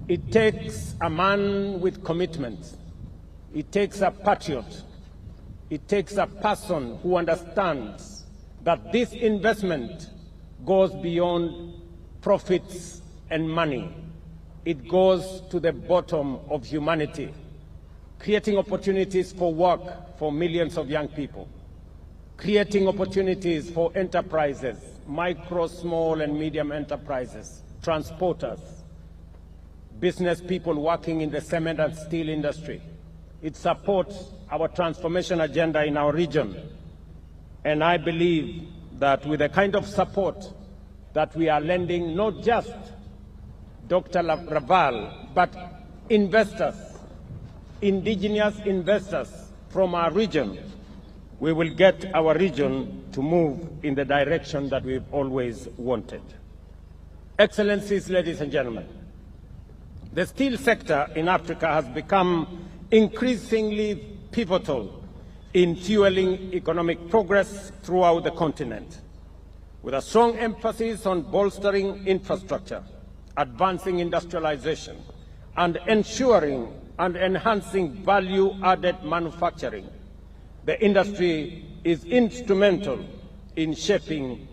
It takes a man with commitment. It takes a patriot. It takes a person who understands that this investment goes beyond profits and money. It goes to the bottom of humanity, creating opportunities for work for millions of young people, creating opportunities for enterprises, micro, small, and medium enterprises, transporters, business people working in the cement and steel industry. It supports our transformation agenda in our region. And I believe that with the kind of support that we are lending, not just Dr. Raval, but investors, indigenous investors from our region, we will get our region to move in the direction that we've always wanted. Excellencies, ladies and gentlemen, the steel sector in Africa has become increasingly pivotal in fueling economic progress throughout the continent, with a strong emphasis on bolstering infrastructure, advancing industrialization, and ensuring and enhancing value-added manufacturing. The industry is instrumental in shaping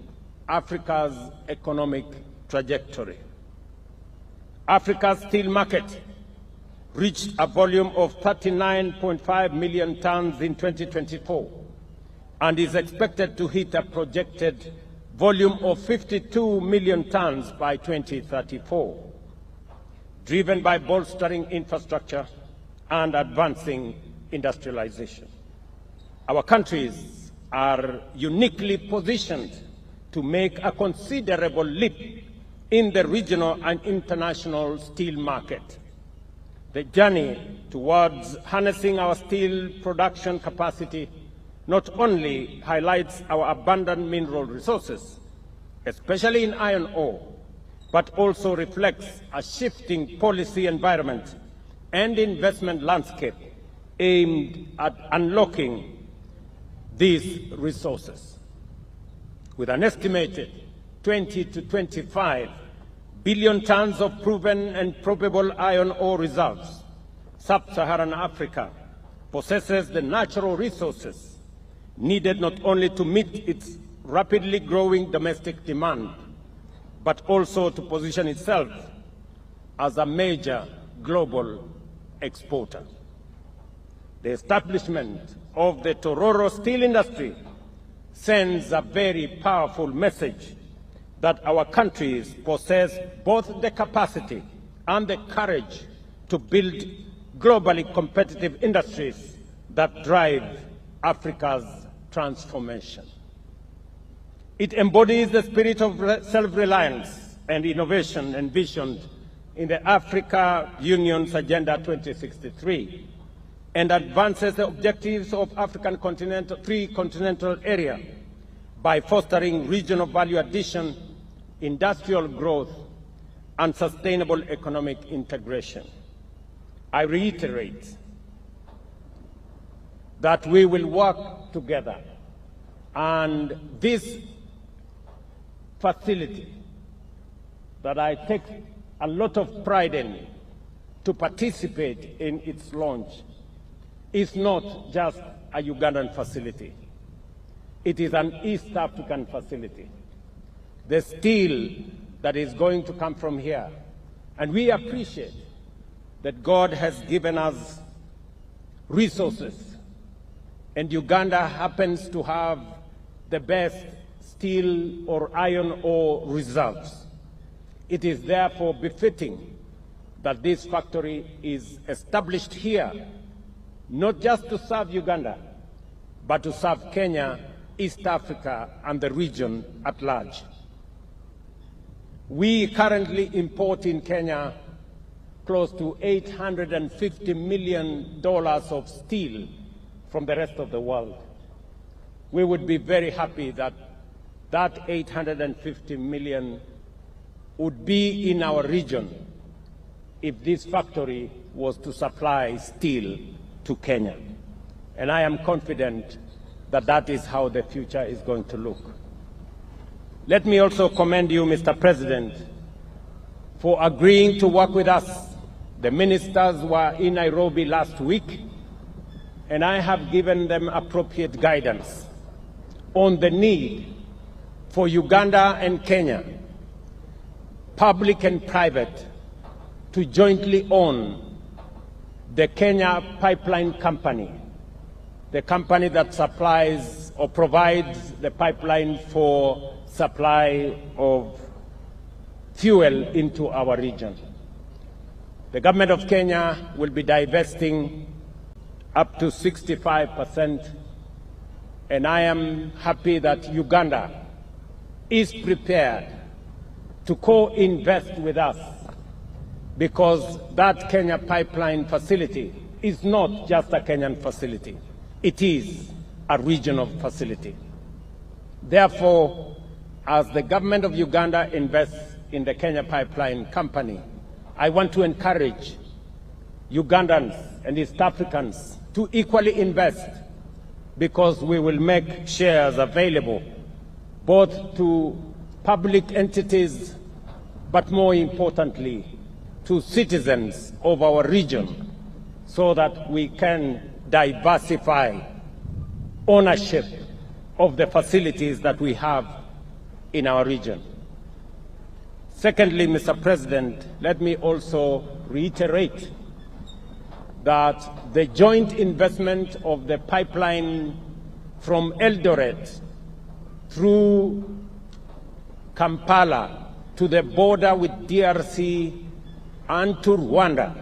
Africa's economic trajectory. Africa's steel market reached a volume of 39.5 million tons in 2024 and is expected to hit a projected volume of 52 million tons by 2034, driven by bolstering infrastructure and advancing industrialization. Our countries are uniquely positioned to make a considerable leap in the regional and international steel market. The journey towards harnessing our steel production capacity not only highlights our abundant mineral resources, especially in iron ore, but also reflects a shifting policy environment and investment landscape aimed at unlocking these resources. With an estimated 20 to 25 billion tons of proven and probable iron ore reserves, Sub-Saharan Africa possesses the natural resources needed not only to meet its rapidly growing domestic demand, but also to position itself as a major global exporter. The establishment of the Tororo steel industry sends a very powerful message that our countries possess both the capacity and the courage to build globally competitive industries that drive Africa's transformation. It embodies the spirit of self-reliance and innovation envisioned in the Africa Union's Agenda 2063 and advances the objectives of African three-continental area by fostering regional value addition, industrial growth, and sustainable economic integration. I reiterate that we will work together, and this facility that I take a lot of pride in to participate in its launch is not just a Ugandan facility. It is an East African facility. The steel that is going to come from here, and we appreciate that God has given us resources, and Uganda happens to have the best steel or iron ore reserves. It is therefore befitting that this factory is established here, not just to serve Uganda, but to serve Kenya, East Africa, and the region at large. We currently import in Kenya close to $850 million of steel from the rest of the world. We would be very happy that that $850 million would be in our region if this factory was to supply steel to Kenya. And I am confident that that is how the future is going to look. Let me also commend you, Mr. President, for agreeing to work with us The ministers were in Nairobi last week, and I have given them appropriate guidance on the need for Uganda and Kenya, public and private, to jointly own the Kenya Pipeline Company, the company that supplies or provides the pipeline for supply of fuel into our region. The government of Kenya will be divesting up to 65%, and I am happy that Uganda is prepared to co-invest with us, because that Kenya pipeline facility is not just a Kenyan facility. It is a regional facility. Therefore, as the government of Uganda invests in the Kenya Pipeline Company, I want to encourage Ugandans and East Africans to equally invest, because we will make shares available both to public entities, but more importantly, to citizens of our region, so that we can diversify ownership of the facilities that we have in our region. Secondly, Mr. President, let me also reiterate that the joint investment of the pipeline from Eldoret through Kampala to the border with DRC and to Rwanda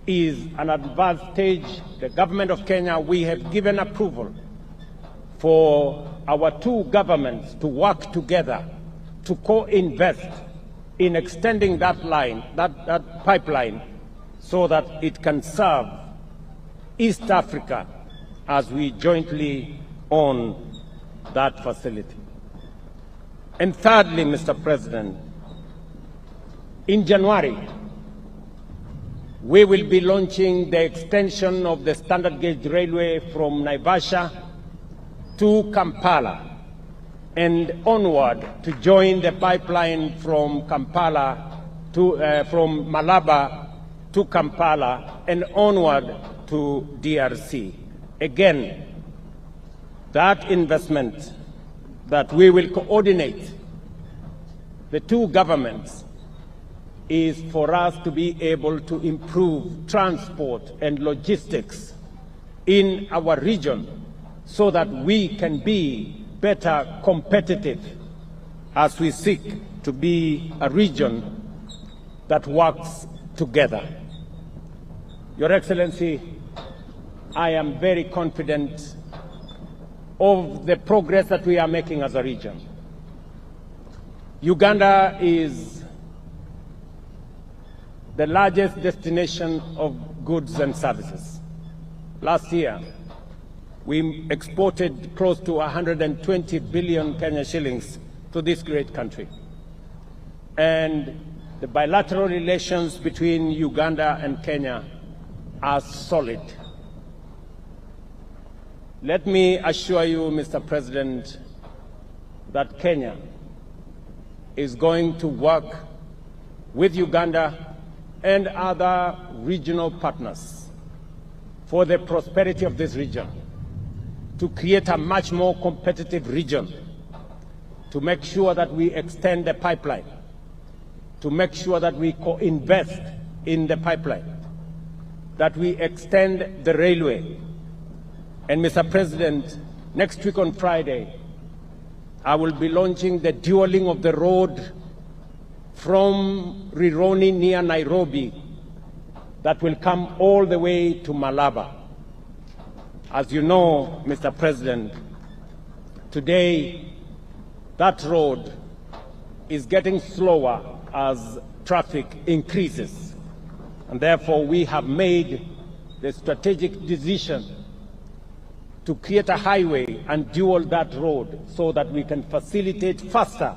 is an advantage. The government of Kenya, we have given approval for our two governments to work together to co-invest in extending that line, that pipeline, so that it can serve East Africa as we jointly own that facility. And thirdly, Mr. President, in January, we will be launching the extension of the standard gauge railway from Naivasha to Kampala and onward to join the pipeline from Kampala to from Malaba to Kampala and onward to DRC. Again, that investment that we will coordinate the two governments is for us to be able to improve transport and logistics in our region, so that we can be better competitive as we seek to be a region that works together. Your Excellency, I am very confident of the progress that we are making as a region. Uganda is the largest destination of goods and services. Last year, we exported close to 120 billion Kenya shillings to this great country. And the bilateral relations between Uganda and Kenya are solid. Let me assure you, Mr. President, that Kenya is going to work with Uganda and other regional partners for the prosperity of this region, to create a much more competitive region, to make sure that we extend the pipeline, to make sure that we co-invest in the pipeline, that we extend the railway. And Mr. President, next week on Friday, I will be launching the dualling of the road from Rironi near Nairobi that will come all the way to Malaba. As you know, Mr. President, today that road is getting slower as traffic increases. And therefore, we have made the strategic decision to create a highway and dual that road so that we can facilitate faster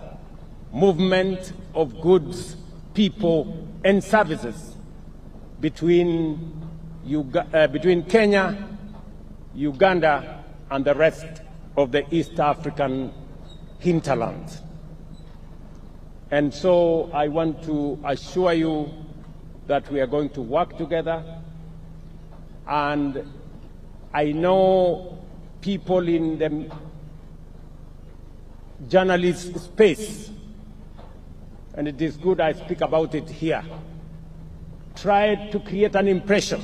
movement of goods, people, and services between Kenya, Uganda, and the rest of the East African hinterland. And so I want to assure you that we are going to work together. And I know people in the journalist space, and it is good I speak about it here, tried to create an impression